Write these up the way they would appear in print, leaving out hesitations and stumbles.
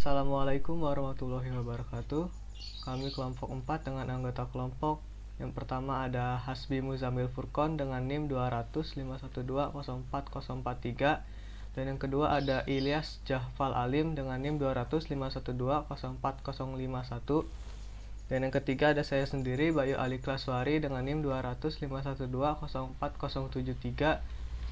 Assalamualaikum warahmatullahi wabarakatuh. Kami kelompok 4 dengan anggota kelompok. Yang pertama ada Hasbi Muzamil Furqon dengan NIM 20051204043. Dan yang kedua ada Ilyas Jahfal Alim dengan NIM 20051204051. Dan yang ketiga ada saya sendiri, Bayu Ali Klaswari dengan NIM 20051204073.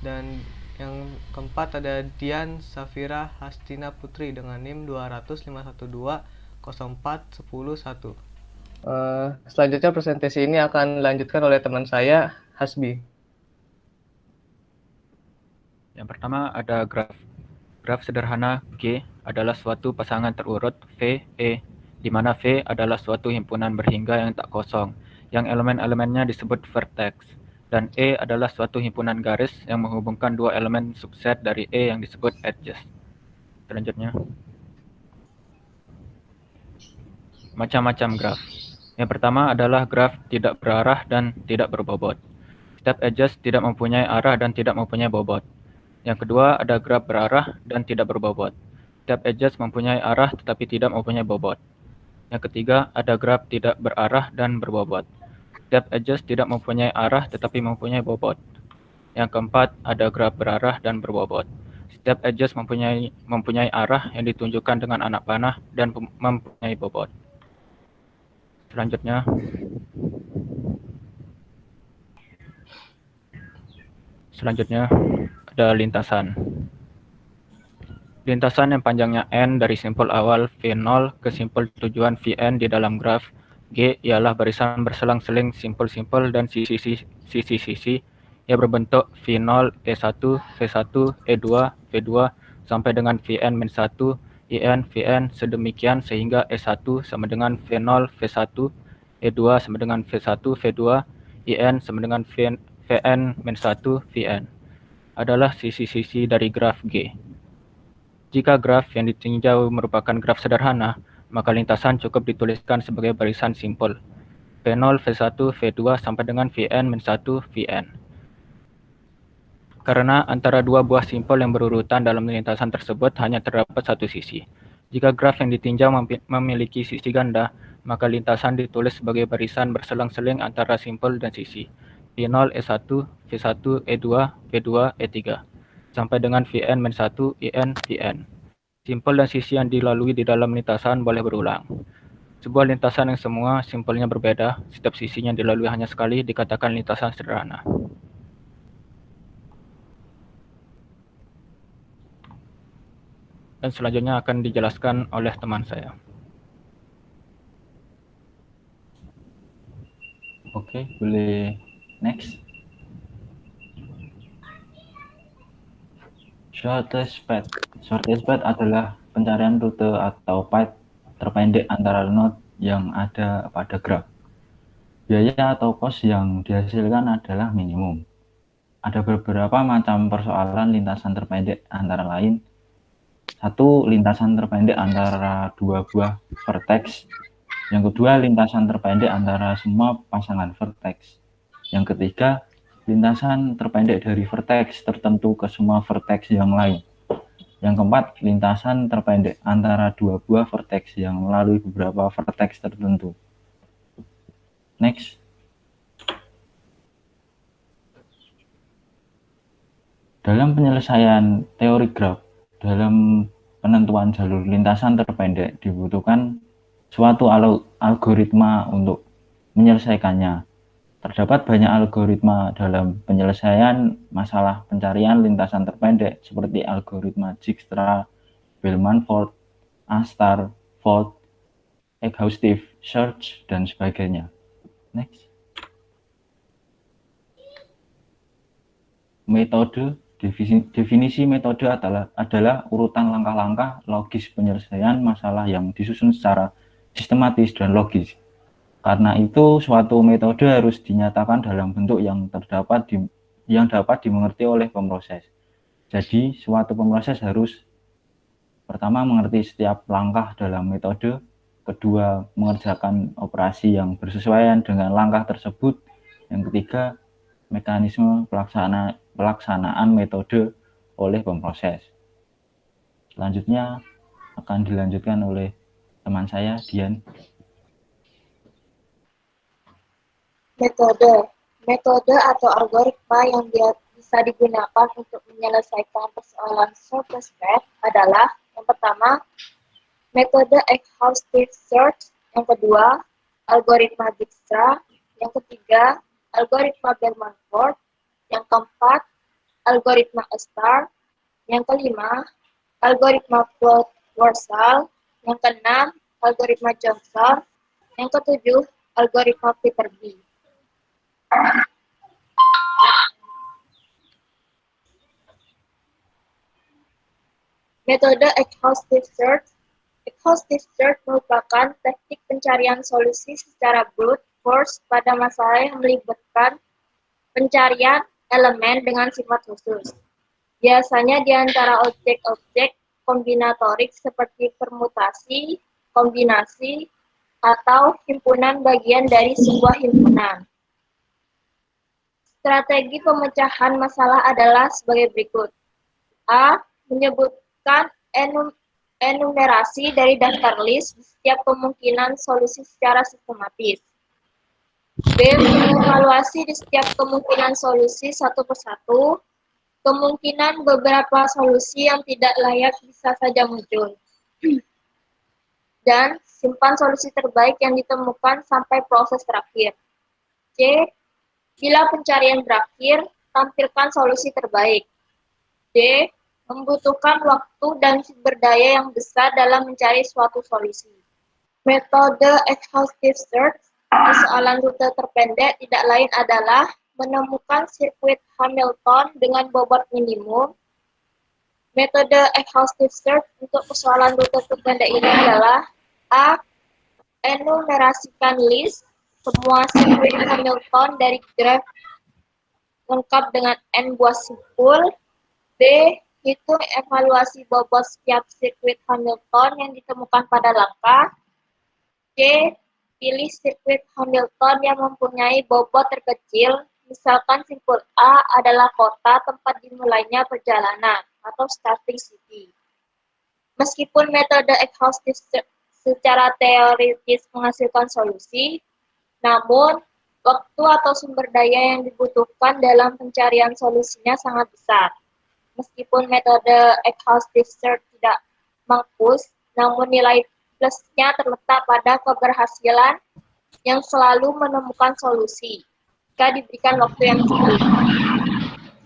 Dan yang keempat ada Dian Safira Hastina Putri dengan NIM 20051204101. Selanjutnya presentasi ini akan dilanjutkan oleh teman saya, Hasbi. Yang pertama ada graf. Graf sederhana G adalah suatu pasangan terurut V, E, di mana V adalah suatu himpunan berhingga yang tak kosong, yang elemen-elemennya disebut vertex, dan E adalah suatu himpunan garis yang menghubungkan dua elemen subset dari E yang disebut edges. Selanjutnya, macam-macam graf. Yang pertama adalah graf tidak berarah dan tidak berbobot. Setiap edges tidak mempunyai arah dan tidak mempunyai bobot. Yang kedua ada graf berarah dan tidak berbobot. Setiap edges mempunyai arah tetapi tidak mempunyai bobot. Yang ketiga ada graf tidak berarah dan berbobot. Setiap edges tidak mempunyai arah tetapi mempunyai bobot. Yang keempat ada graf berarah dan berbobot. Setiap edges mempunyai arah yang ditunjukkan dengan anak panah dan mempunyai bobot. Selanjutnya, ada lintasan. Lintasan yang panjangnya n dari simpul awal V0 ke simpul tujuan Vn di dalam graf G ialah barisan berselang-seling simpul-simpul dan sisi-sisi yang berbentuk V0, E1, V1, E2, V2 sampai dengan Vn-1, In, Vn sedemikian sehingga E1 sama dengan V0, V1, E2 sama dengan V1, V2, In sama dengan Vn-1, Vn adalah sisi-sisi dari graf G. Jika graf yang ditinjau merupakan graf sederhana, maka lintasan cukup dituliskan sebagai barisan simpul V0, V1, V2 sampai dengan Vn-1, Vn. Karena antara dua buah simpul yang berurutan dalam lintasan tersebut hanya terdapat satu sisi. Jika graf yang ditinjau memiliki sisi ganda, maka lintasan ditulis sebagai barisan berselang-seling antara simpul dan sisi V0, E1, V1, E2, V2, E3 sampai dengan Vn-1, In, Vn. Simpul dan sisi yang dilalui di dalam lintasan boleh berulang. Sebuah lintasan yang semua simpulnya berbeda, setiap sisinya dilalui hanya sekali, dikatakan lintasan sederhana. Dan selanjutnya akan dijelaskan oleh teman saya. Oke, boleh next. Shortest path. Shortest path adalah pencarian rute atau path terpendek antara node yang ada pada graf. Biaya atau cost yang dihasilkan adalah minimum. Ada beberapa macam persoalan lintasan terpendek antara lain. Satu, lintasan terpendek antara dua buah vertex. Yang kedua, lintasan terpendek antara semua pasangan vertex. Yang ketiga, lintasan terpendek dari vertex tertentu ke semua vertex yang lain. Yang keempat, lintasan terpendek antara dua buah vertex yang melalui beberapa vertex tertentu. Next. Dalam penyelesaian teori graf, dalam penentuan jalur lintasan terpendek dibutuhkan suatu algoritma untuk menyelesaikannya. Terdapat banyak algoritma dalam penyelesaian masalah pencarian lintasan terpendek seperti algoritma Dijkstra, Bellman-Ford, A-star, Ford, exhaustive search, dan sebagainya. Next. Metode, definisi metode adalah urutan langkah-langkah logis penyelesaian masalah yang disusun secara sistematis dan logis. Karena itu, suatu metode harus dinyatakan dalam bentuk yang dapat dimengerti oleh pemroses. Jadi, suatu pemroses harus pertama mengerti setiap langkah dalam metode, kedua mengerjakan operasi yang bersesuaian dengan langkah tersebut, yang ketiga mekanisme pelaksanaan metode oleh pemroses. Selanjutnya akan dilanjutkan oleh teman saya, Dian. Metode atau algoritma yang bisa digunakan untuk menyelesaikan persoalan surface map adalah yang pertama, metode exhaustive search, yang kedua, algoritma Dijkstra, yang ketiga, algoritma Bellman-Ford, yang keempat, algoritma A*STAR, yang kelima, algoritma Warshall, yang keenam, algoritma Johnson, yang ketujuh, algoritma Peterby. Metode exhaustive search. Exhaustive search merupakan teknik pencarian solusi secara brute force pada masalah yang melibatkan pencarian elemen dengan sifat khusus. Biasanya di antara objek-objek kombinatorik seperti permutasi, kombinasi, atau himpunan bagian dari sebuah himpunan. Strategi pemecahan masalah adalah sebagai berikut. A. Menyebutkan enumerasi dari daftar list di setiap kemungkinan solusi secara sistematis. B. Mengevaluasi di setiap kemungkinan solusi satu persatu. Kemungkinan beberapa solusi yang tidak layak bisa saja muncul. Dan simpan solusi terbaik yang ditemukan sampai proses terakhir. C. Bila pencarian berakhir, tampilkan solusi terbaik. D. Membutuhkan waktu dan sumber daya yang besar dalam mencari suatu solusi. Metode exhaustive search, persoalan rute terpendek tidak lain adalah menemukan sirkuit Hamilton dengan bobot minimum. Metode exhaustive search untuk persoalan rute terpendek ini adalah A. Enumerasikan list semua sirkuit Hamilton dari graf lengkap dengan n buah simpul. B. Hitung evaluasi bobot setiap sirkuit Hamilton yang ditemukan pada langkah. C. Pilih sirkuit Hamilton yang mempunyai bobot terkecil, misalkan simpul A adalah kota tempat dimulainya perjalanan atau starting city. Meskipun metode exhaustive secara teoritis menghasilkan solusi, namun waktu atau sumber daya yang dibutuhkan dalam pencarian solusinya sangat besar. Meskipun metode exhaustive search tidak mampus, namun nilai plusnya terletak pada keberhasilan yang selalu menemukan solusi jika diberikan waktu yang cukup.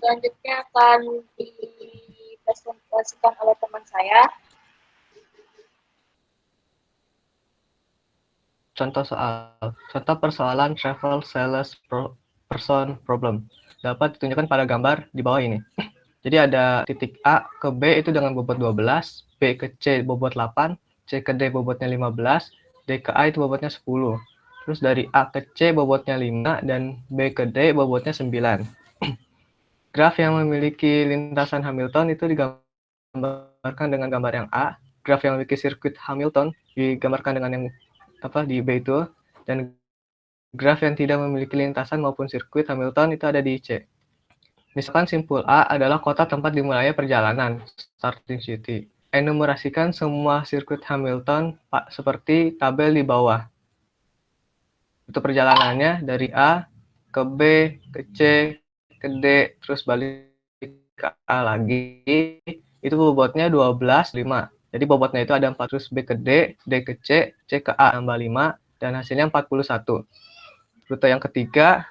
Selanjutnya akan dipresentasikan oleh teman saya. Contoh persoalan travel sales person problem dapat ditunjukkan pada gambar di bawah ini. Jadi ada titik A ke B itu dengan bobot 12, B ke C bobot 8, C ke D bobotnya 15, D ke A itu bobotnya 10. Terus dari A ke C bobotnya 5 dan B ke D bobotnya 9. Graf yang memiliki lintasan Hamilton itu digambarkan dengan gambar yang A. Graf yang memiliki sirkuit Hamilton digambarkan dengan yang di B itu, dan graf yang tidak memiliki lintasan maupun sirkuit Hamilton itu ada di C. Misalkan simpul A adalah kota tempat dimulainya perjalanan, starting city. Enumerasikan semua sirkuit Hamilton seperti tabel di bawah. Untuk perjalanannya dari A ke B, ke C, ke D, terus balik ke A lagi, itu bobotnya 12, 5. Jadi bobotnya itu ada 4, terus B ke D, D ke C, C ke A tambah 5, dan hasilnya 41. Rute yang ketiga,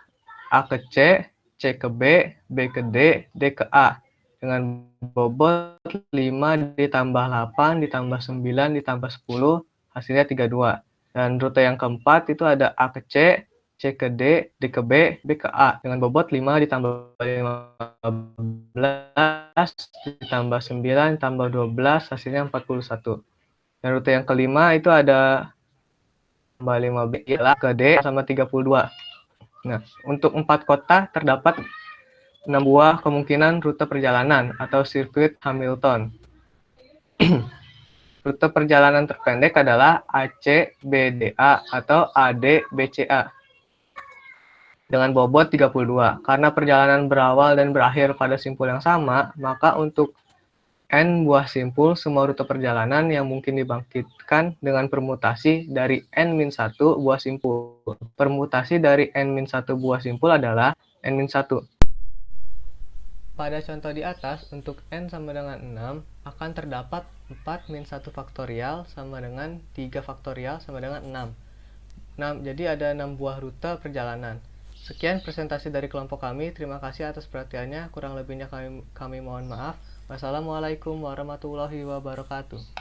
A ke C, C ke B, B ke D, D ke A. Dengan bobot 5 ditambah 8, ditambah 9, ditambah 10, hasilnya 32. Dan rute yang keempat itu ada A ke C, C ke D, D ke B, B ke A. Dengan bobot 5 ditambah 15, ditambah 9, ditambah 12, hasilnya 41. Dan rute yang kelima itu ada tambah 5B ke D sama 32. Nah, untuk 4 kota terdapat 6 buah kemungkinan rute perjalanan atau sirkuit Hamilton. Rute perjalanan terpendek adalah AC-BDA atau AD-BCA dengan bobot 32. Karena perjalanan berawal dan berakhir pada simpul yang sama, maka untuk N buah simpul semua rute perjalanan yang mungkin dibangkitkan dengan permutasi dari N-1 buah simpul. Permutasi dari N-1 buah simpul adalah N-1. Pada contoh di atas, untuk N sama dengan 6, akan terdapat 4-1 faktorial sama dengan 3 faktorial sama dengan 6. Jadi ada 6 buah rute perjalanan. Sekian presentasi dari kelompok kami. Terima kasih atas perhatiannya. Kurang lebihnya kami mohon maaf. Wassalamualaikum warahmatullahi wabarakatuh.